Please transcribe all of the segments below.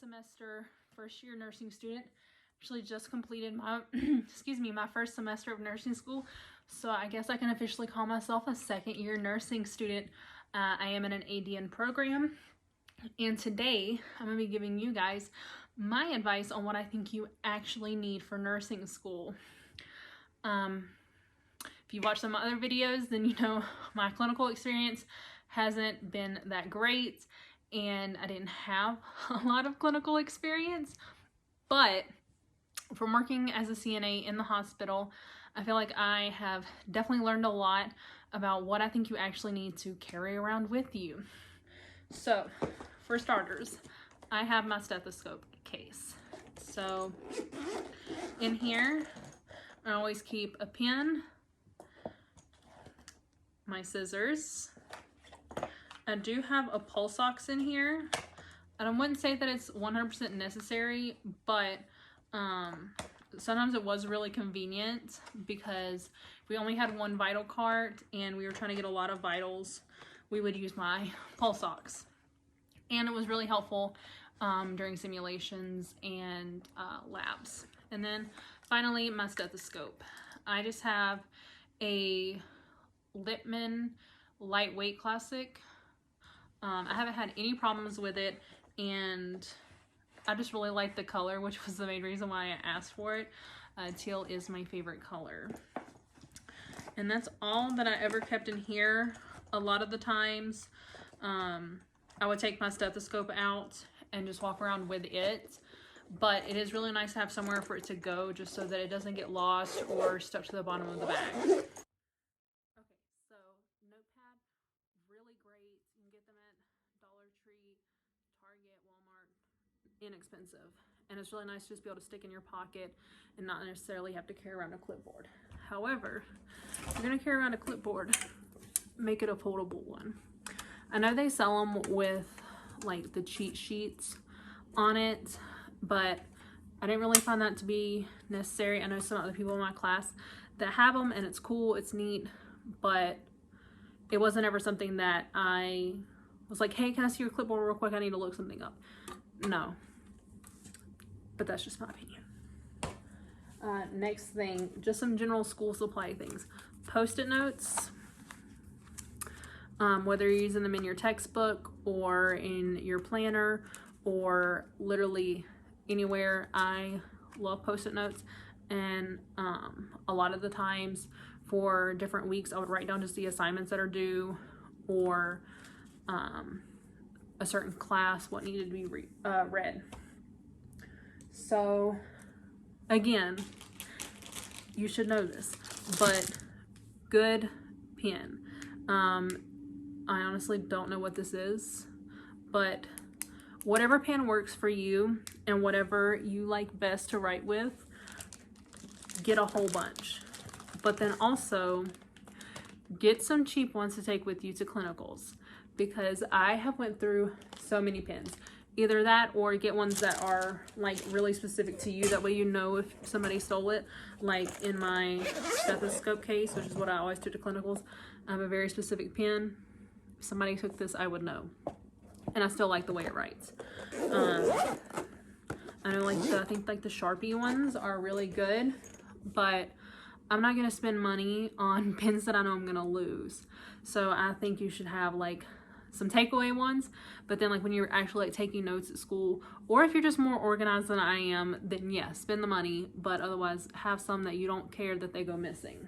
semester, first year nursing student. Actually just completed my, my first semester of nursing school. So I guess I can officially call myself a second year nursing student. I am in an ADN program. And today I'm going to be giving you guys my advice on what I think you actually need for nursing school. If you watch some other videos, then you know my clinical experience hasn't been that great, and I didn't have a lot of clinical experience, but from working as a CNA in the hospital, I feel like I have definitely learned a lot about what I think you actually need to carry around with you. So, for starters, I have my stethoscope case. So, in here, I always keep a pen, my scissors. I do have a pulse ox in here, and I wouldn't say that it's 100% necessary, but sometimes it was really convenient because we only had one vital cart and we were trying to get a lot of vitals. We would use my pulse ox, and it was really helpful during simulations and labs. And then finally, my stethoscope. I just have a Littmann Lightweight Classic. I haven't had any problems with it, and I just really like the color, which was the main reason why I asked for it. Teal is my favorite color. And that's all that I ever kept in here. A lot of the times, I would take my stethoscope out and just walk around with it. But it is really nice to have somewhere for it to go, just so that it doesn't get lost or stuck to the bottom of the bag. Okay, so notepad, really great. You can get them at Dollar Tree, Target, Walmart. Inexpensive, and it's really nice to just be able to stick in your pocket and not necessarily have to carry around a clipboard. However, if you're going to carry around a clipboard, make it a foldable one. I know they sell them with like the cheat sheets on it, but I didn't really find that to be necessary. I know some other people in my class that have them, and it's cool, it's neat, but it wasn't ever something that I was like, hey, can I see your clipboard real quick? I need to look something up. No. But that's just my opinion. Next thing, just some general school supply things. Post-it notes, whether you're using them in your textbook or in your planner or literally anywhere. I love Post-it notes, and a lot of the times for different weeks I would write down just the assignments that are due, or a certain class, what needed to be read. So again, you should know this, but good pen. I honestly don't know what this is, but whatever pen works for you and whatever you like best to write with, get a whole bunch. But then also get some cheap ones to take with you to clinicals, because I have went through so many pens. Either that or get ones that are like really specific to you. That way you know if somebody stole it. Like in my stethoscope case, which is what I always took to clinicals, I have a very specific pen. If somebody took this, I would know. And I still like the way it writes. I know I think like the Sharpie ones are really good, but I'm not gonna spend money on pens that I know I'm gonna lose. So I think you should have like some takeaway ones, but then like when you're actually like taking notes at school, or if you're just more organized than I am, then yes, spend the money, but otherwise have some that you don't care that they go missing.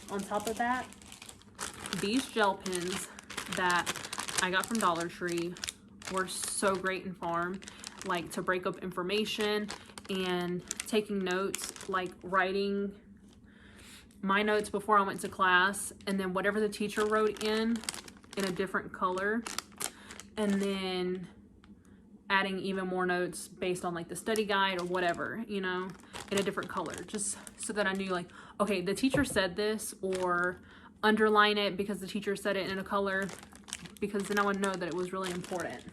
On top of that, these gel pens that I got from Dollar Tree were so great in farm, like to break up information and taking notes, like writing my notes before I went to class, and then whatever the teacher wrote in a different color, and then adding even more notes based on like the study guide or whatever, you know, in a different color, just so that I knew like, okay, the teacher said this, or underline it because the teacher said it in a color, because then I would know that it was really important.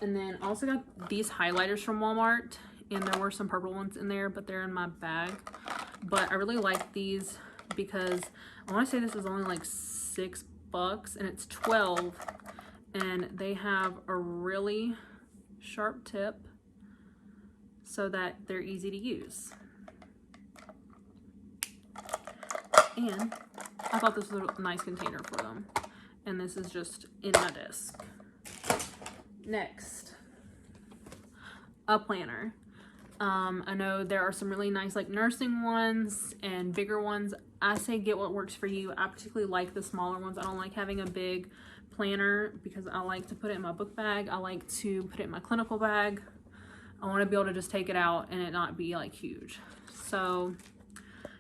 And then I also got these highlighters from Walmart, and there were some purple ones in there, but they're in my bag. But I really like these because I want to say this is only like $6 and it's 12, and they have a really sharp tip so that they're easy to use. And I thought this was a nice container for them. And this is just in my desk. Next, a planner. I know there are some really nice like nursing ones and bigger ones. I say get what works for you. I particularly like the smaller ones. I don't like having a big planner because I like to put it in my book bag. I like to put it in my clinical bag. I want to be able to just take it out and it not be like huge. So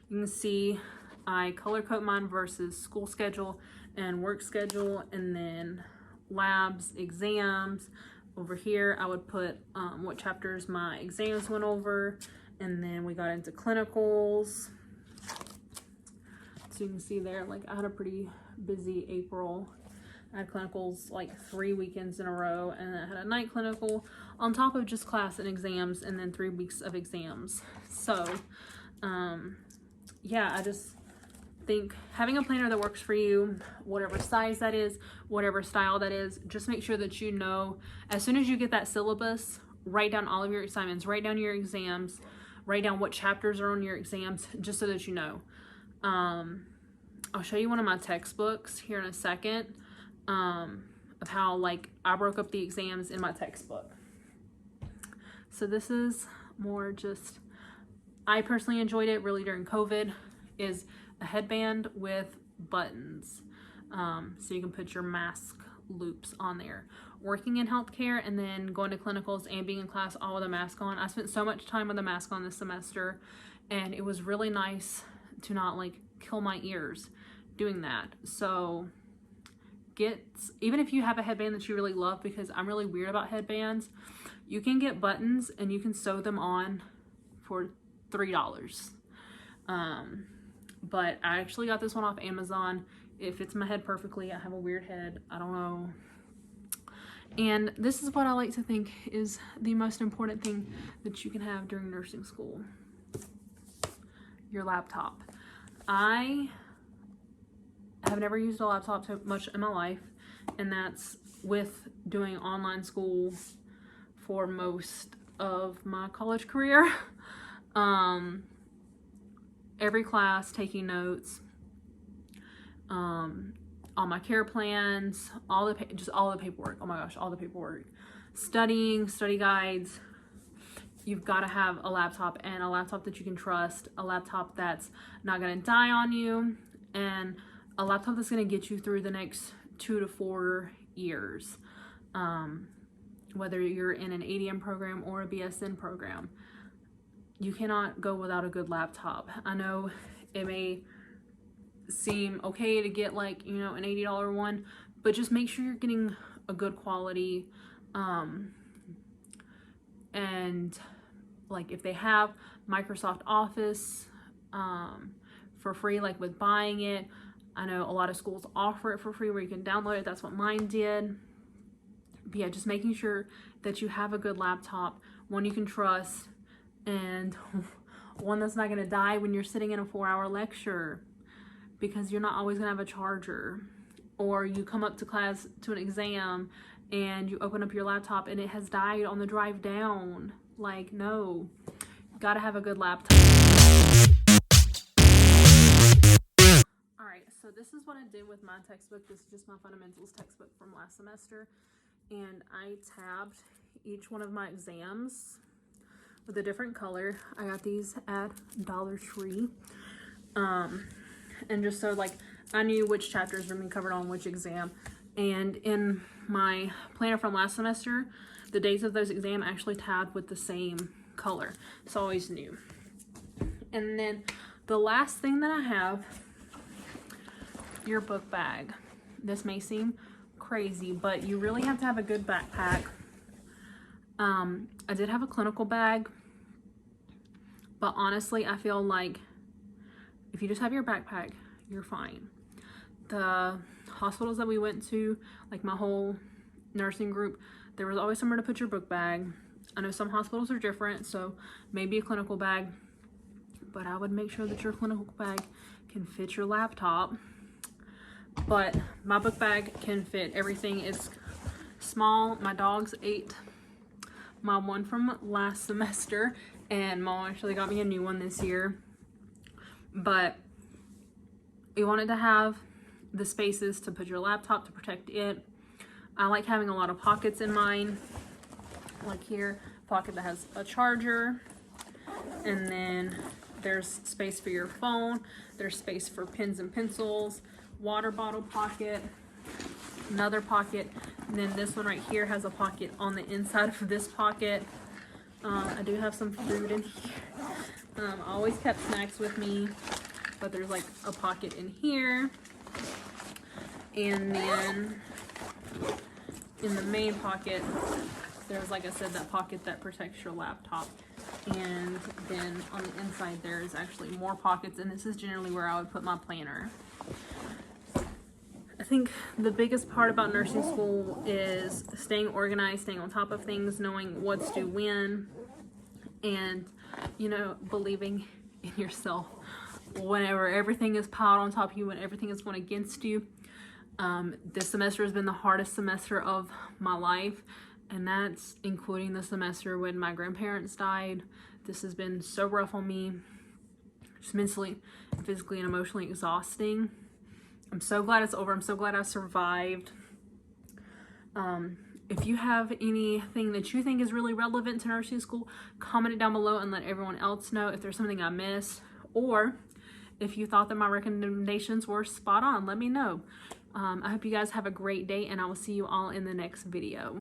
you can see I color code mine versus school schedule and work schedule, and then labs, exams. Over here I would put what chapters my exams went over, and then we got into clinicals. So you can see there, like I had a pretty busy April. I had clinicals like 3 weekends in a row, and I had a night clinical on top of just class and exams, and then 3 weeks of exams. So yeah, I just think having a planner that works for you, whatever size that is, whatever style that is, just make sure that you know as soon as you get that syllabus, write down all of your assignments, write down your exams, write down what chapters are on your exams, just so that you know. I'll show you one of my textbooks here in a second, of how like I broke up the exams in my textbook. So this is more just, I personally enjoyed it really during COVID, is a headband with buttons, so you can put your mask loops on there. Working in healthcare and then going to clinicals and being in class all with a mask on, I spent so much time with a mask on this semester, and it was really nice to not like kill my ears doing that. So even if you have a headband that you really love, because I'm really weird about headbands, you can get buttons and you can sew them on for $3. But I actually got this one off Amazon. It fits my head perfectly. I have a weird head. I don't know. And this is what I like to think is the most important thing that you can have during nursing school. Your laptop. I have never used a laptop so much in my life, and that's with doing online school for most of my college career. Every class, taking notes, all my care plans, just all the paperwork. Oh my gosh, all the paperwork. Studying, study guides. You've got to have a laptop, and a laptop that you can trust, a laptop that's not going to die on you, and a laptop that's going to get you through the next 2 to 4 years. Whether you're in an ADM program or a BSN program, you cannot go without a good laptop. I know it may seem okay to get like, you know, an $80 one, but just make sure you're getting a good quality. And like if they have Microsoft Office for free, like with buying it, I know a lot of schools offer it for free where you can download it. That's what mine did. But yeah, just making sure that you have a good laptop, one you can trust, and one that's not going to die when you're sitting in a 4-hour lecture, because you're not always going to have a charger. Or you come up to class to an exam and you open up your laptop and it has died on the drive down. Like, no, you gotta have a good laptop. Alright, so this is what I did with my textbook. This is just my fundamentals textbook from last semester. And I tabbed each one of my exams with a different color. I got these at Dollar Tree. And just so like I knew which chapters were being covered on which exam. And in my planner from last semester, the dates of those exams actually tabbed with the same color. So I always knew. And then the last thing that I have, your book bag. This may seem crazy, but you really have to have a good backpack. I did have a clinical bag, but honestly, I feel like if you just have your backpack, you're fine. The hospitals that we went to, like my whole nursing group, there was always somewhere to put your book bag. I know some hospitals are different, so maybe a clinical bag, but I would make sure that your clinical bag can fit your laptop. But my book bag can fit everything. It's small. My dogs ate my one from last semester, and Mom actually got me a new one this year. But we wanted to have the spaces to put your laptop to protect it. I like having a lot of pockets in mine. Like here, pocket that has a charger, and then there's space for your phone, there's space for pens and pencils, water bottle pocket, another pocket, and then this one right here has a pocket on the inside of this pocket. I do have some food in here. I always kept snacks with me, but there's like a pocket in here, and then in the main pocket there's, like I said, that pocket that protects your laptop. And then on the inside there is actually more pockets, and this is generally where I would put my planner. I think the biggest part about nursing school is staying organized, staying on top of things, knowing what's due when, and, you know, believing in yourself whenever everything is piled on top of you, when everything is going against you. This semester has been the hardest semester of my life, and that's including the semester when my grandparents died. This has been so rough on me, just mentally, physically, and emotionally exhausting. I'm so glad it's over. I'm so glad I survived. If you have anything that you think is really relevant to nursing school, comment it down below and let everyone else know if there's something I missed, or if you thought that my recommendations were spot on, let me know. I hope you guys have a great day, and I will see you all in the next video.